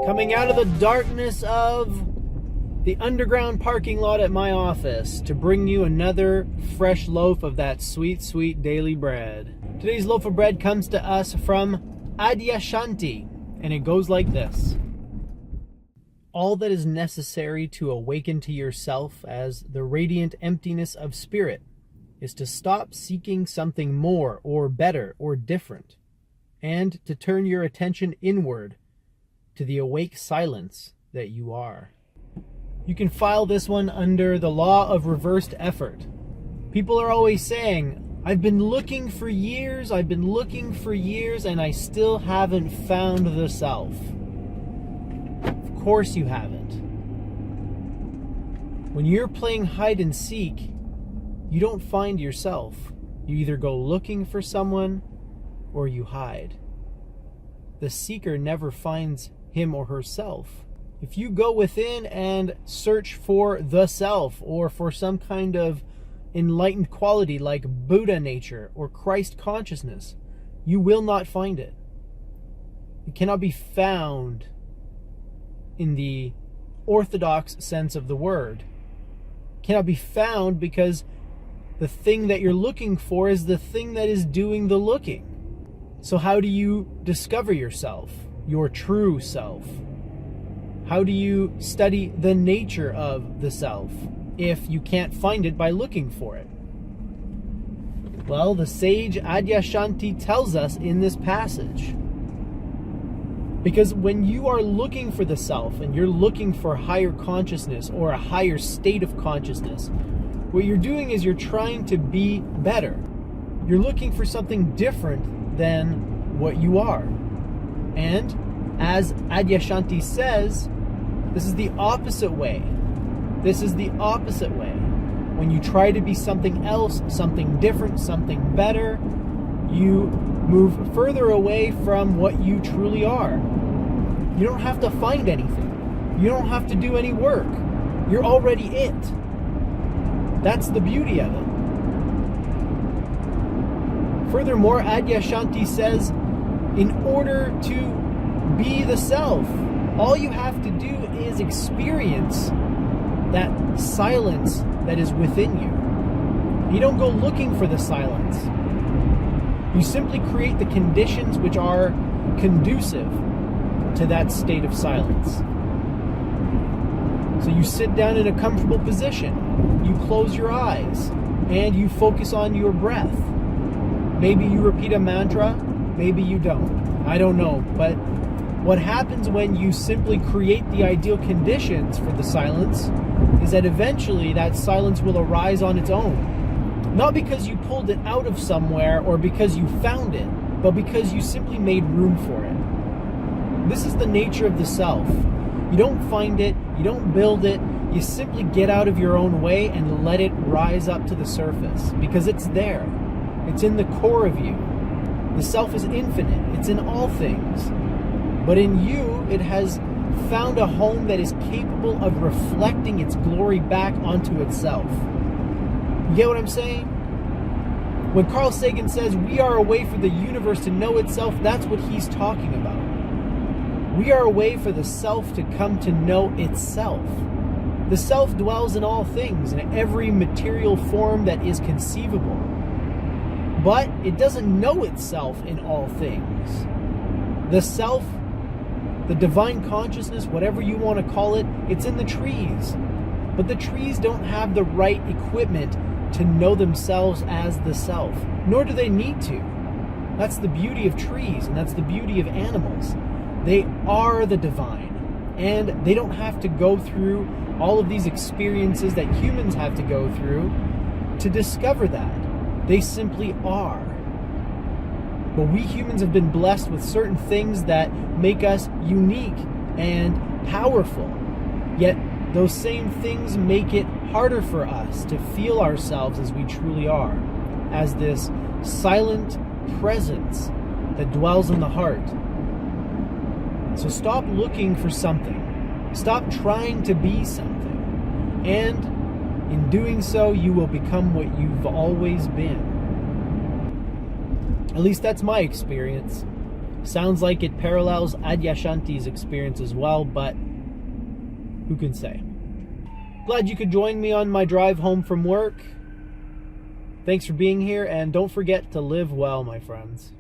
Coming out of the darkness of the underground parking lot at my office to bring you another fresh loaf of that sweet, sweet daily bread. Today's loaf of bread comes to us from Adyashanti, and it goes like this. All that is necessary to awaken to yourself as the radiant emptiness of spirit is to stop seeking something more or better or different, and to turn your attention inward to the awake silence that you are. You can file this one under the law of reversed effort. People are always saying, I've been looking for years, and I still haven't found the self. Of course you haven't. When you're playing hide and seek, you don't find yourself. You either go looking for someone or you hide. The seeker never finds him or herself. If you go within and search for the self or for some kind of enlightened quality like Buddha nature or Christ consciousness, you will not find it. It cannot be found in the orthodox sense of the word. It cannot be found because the thing that you're looking for is the thing that is doing the looking. So how do you discover yourself, your true self? How do you study the nature of the self if you can't find it by looking for it? Well, the sage Adyashanti tells us in this passage. Because when you are looking for the self and you're looking for higher consciousness or a higher state of consciousness, what you're doing is you're trying to be better. You're looking for something different than what you are. And as Adyashanti says, this is the opposite way. This is the opposite way. When you try to be something else, something different, something better, you move further away from what you truly are. You don't have to find anything. You don't have to do any work. You're already it. That's the beauty of it. Furthermore, Adyashanti says, in order to be the self, all you have to do is experience that silence that is within you. You don't go looking for the silence. You simply create the conditions which are conducive to that state of silence. So you sit down in a comfortable position, you close your eyes, and you focus on your breath. Maybe you repeat a mantra, maybe you don't. I don't know, but what happens when you simply create the ideal conditions for the silence is that eventually that silence will arise on its own. Not because you pulled it out of somewhere or because you found it, but because you simply made room for it. This is the nature of the self. You don't find it, you don't build it, you simply get out of your own way and let it rise up to the surface because it's there. It's in the core of you. The self is infinite, it's in all things. But in you, it has found a home that is capable of reflecting its glory back onto itself. You get what I'm saying? When Carl Sagan says we are a way for the universe to know itself, that's what he's talking about. We are a way for the self to come to know itself. The self dwells in all things, in every material form that is conceivable. But it doesn't know itself in all things. The self, the divine consciousness, whatever you want to call it, it's in the trees. But the trees don't have the right equipment to know themselves as the self, nor do they need to. That's the beauty of trees, and that's the beauty of animals. They are the divine, and they don't have to go through all of these experiences that humans have to go through to discover that. They simply are. But we humans have been blessed with certain things that make us unique and powerful. Yet those same things make it harder for us to feel ourselves as we truly are, as this silent presence that dwells in the heart. So stop looking for something. Stop trying to be something. And in doing so, you will become what you've always been. At least that's my experience. Sounds like it parallels Adyashanti's experience as well, but who can say? Glad you could join me on my drive home from work. Thanks for being here, and don't forget to live well, my friends.